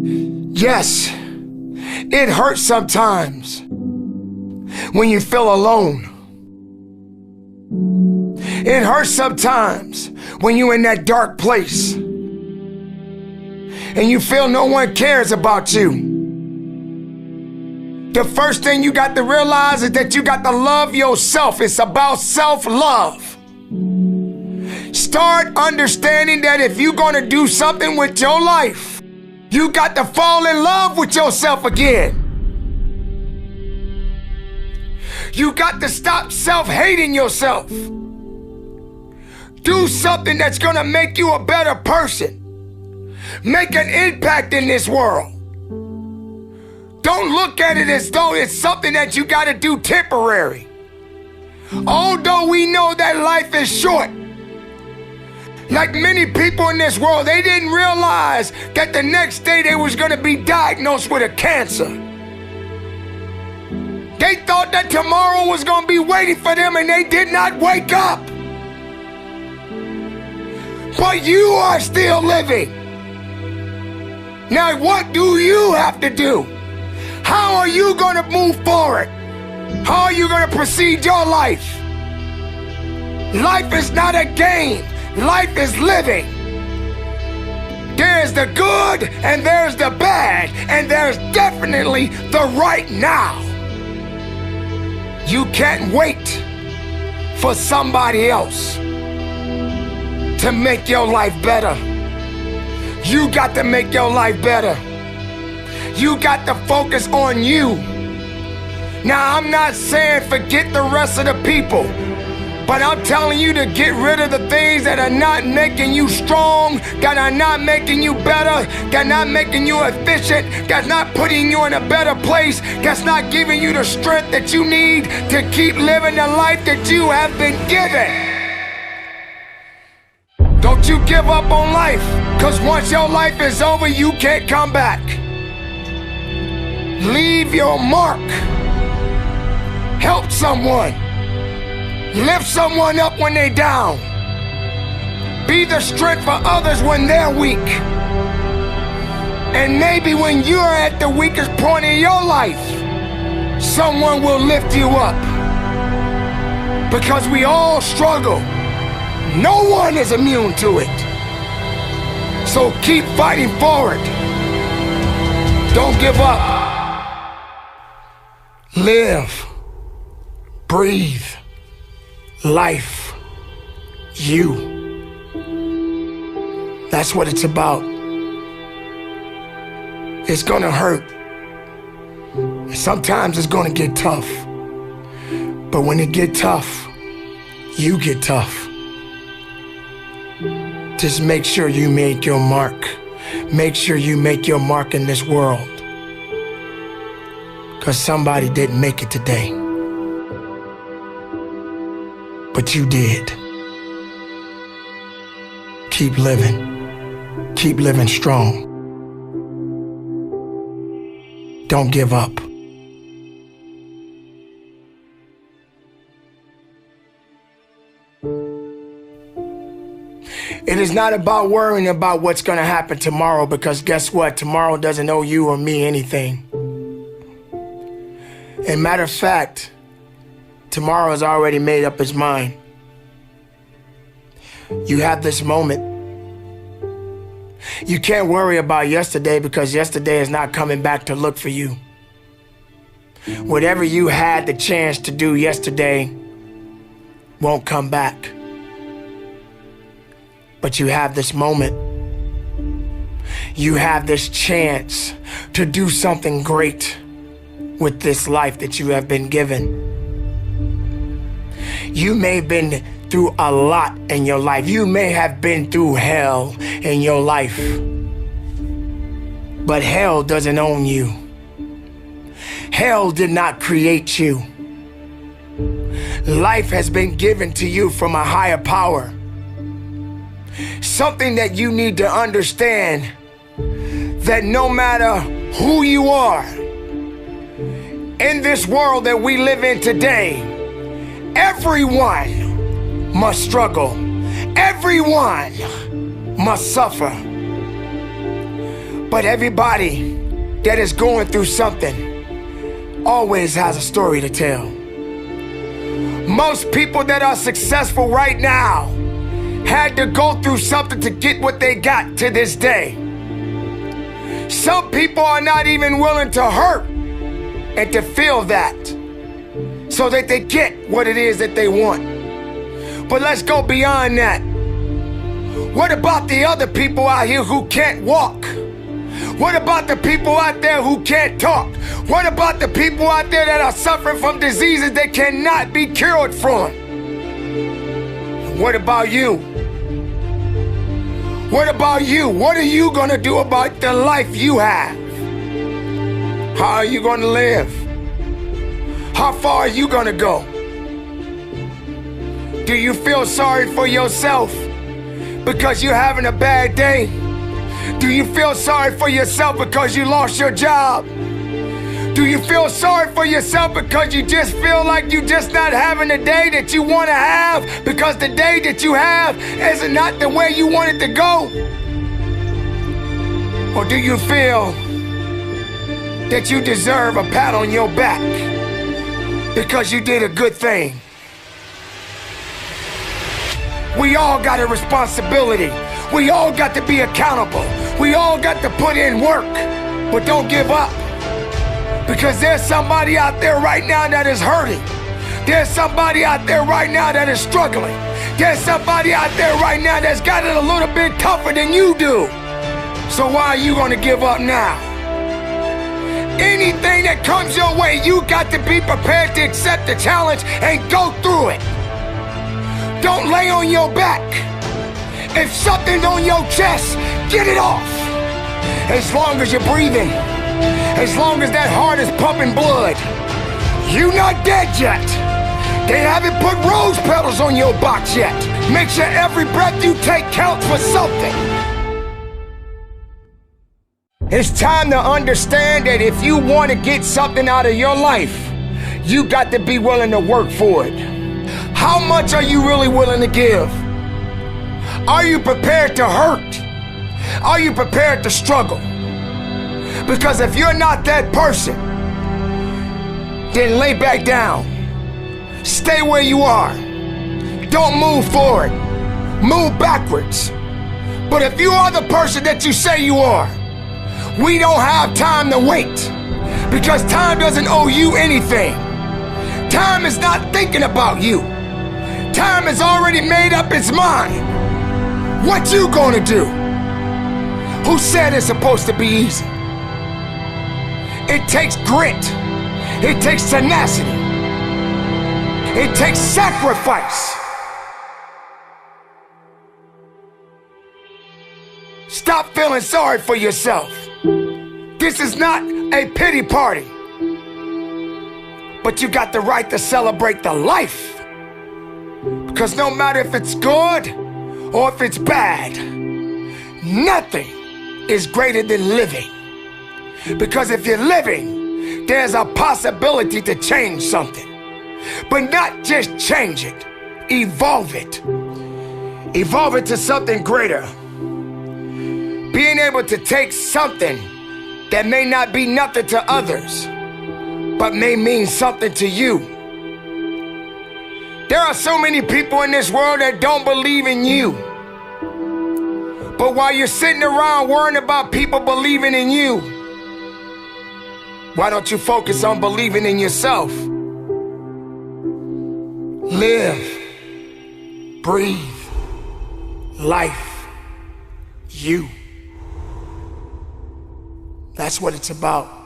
Yes, it hurts sometimes when you feel alone. It hurts sometimes when you're in that dark place and you feel no one cares about you. The first thing you got to realize is that you got to love yourself. It's about self-love. Start understanding that if you're going to do something with your life, you got to fall in love with yourself again. You got to stop self-hating yourself. Do something that's going to make you a better person. Make an impact in this world. Don't look at it as though it's something that you got to do temporary. Although we know that life is short, like many people in this world, they didn't realize that the next day they was going to be diagnosed with a cancer. They thought that tomorrow was going to be waiting for them, and they did not wake up. But you are still living. Now, what do you have to do? How are you going to move forward? How are you going to proceed your life? Life is not a game. Life is living. There's the good and there's the bad, and there's definitely the right now. You can't wait for somebody else to make your life better. You got to make your life better. You got to focus on you. Now, I'm not saying forget the rest of the people, but I'm telling you to get rid of the things that are not making you strong, that are not making you better, that are not making you efficient, that's not putting you in a better place, that's not giving you the strength that you need to keep living the life that you have been given. Don't you give up on life, because once your life is over, you can't come back. Leave your mark. Help someone. Lift someone up when they're down. Be the strength for others when they're weak. And maybe when you're at the weakest point in your life, someone will lift you up. Because we all struggle. No one is immune to it. So keep fighting forward. Don't give up. Live. Breathe. Life. You. That's what it's about. It's gonna hurt. Sometimes it's gonna get tough. But when it get tough, you get tough. Just make sure you make your mark. Make sure you make your mark in this world. Because somebody didn't make it today. But you did. Keep living. Keep living strong. Don't give up. It is not about worrying about what's going to happen tomorrow, because guess what? Tomorrow doesn't owe you or me anything. And matter of fact, tomorrow has already made up its mind. You have this moment. You can't worry about yesterday, because yesterday is not coming back to look for you. Whatever you had the chance to do yesterday won't come back. But you have this moment. You have this chance to do something great with this life that you have been given. You may have been through a lot in your life. You may have been through hell in your life. But hell doesn't own you. Hell did not create you. Life has been given to you from a higher power. Something that you need to understand, that no matter who you are, in this world that we live in today, everyone must struggle. Everyone must suffer. But everybody that is going through something always has a story to tell. Most people that are successful right now had to go through something to get what they got to this day. Some people are not even willing to hurt and to feel that so that they get what it is that they want. But let's go beyond that. What about the other people out here who can't walk? What about the people out there who can't talk? What about the people out there that are suffering from diseases they cannot be cured from? What about you? What about you? What are you gonna do about the life you have? How are you gonna live? How far are you gonna go? Do you feel sorry for yourself because you're having a bad day? Do you feel sorry for yourself because you lost your job? Do you feel sorry for yourself because you just feel like you're just not having the day that you want to have because the day that you have is not the way you want it to go? Or do you feel that you deserve a pat on your back because you did a good thing? We all got a responsibility. We all got to be accountable. We all got to put in work, but don't give up. Because there's somebody out there right now that is hurting. There's somebody out there right now that is struggling. There's somebody out there right now that's got it a little bit tougher than you do. So why are you gonna give up now? Anything that comes your way, you got to be prepared to accept the challenge and go through it. Don't lay on your back. If something's on your chest, get it off. As long as you're breathing, as long as that heart is pumping blood, you're not dead yet. They haven't put rose petals on your box yet. Make sure every breath you take counts for something. It's time to understand that if you want to get something out of your life, you got to be willing to work for it. How much are you really willing to give? Are you prepared to hurt? Are you prepared to struggle? Because if you're not that person, then lay back down. Stay where you are. Don't move forward. Move backwards. But if you are the person that you say you are, we don't have time to wait. Because time doesn't owe you anything. Time is not thinking about you. Time has already made up its mind. What you gonna do? Who said it's supposed to be easy? It takes grit. It takes tenacity. It takes sacrifice. Stop feeling sorry for yourself. This is not a pity party. But you got the right to celebrate the life. Because no matter if it's good or if it's bad, nothing is greater than living. Because if you're living, there's a possibility to change something. But not just change it, evolve it. Evolve it to something greater. Being able to take something that may not be nothing to others, but may mean something to you. There are so many people in this world that don't believe in you. But while you're sitting around worrying about people believing in you, why don't you focus on believing in yourself? Live, breathe, life, you. That's what it's about.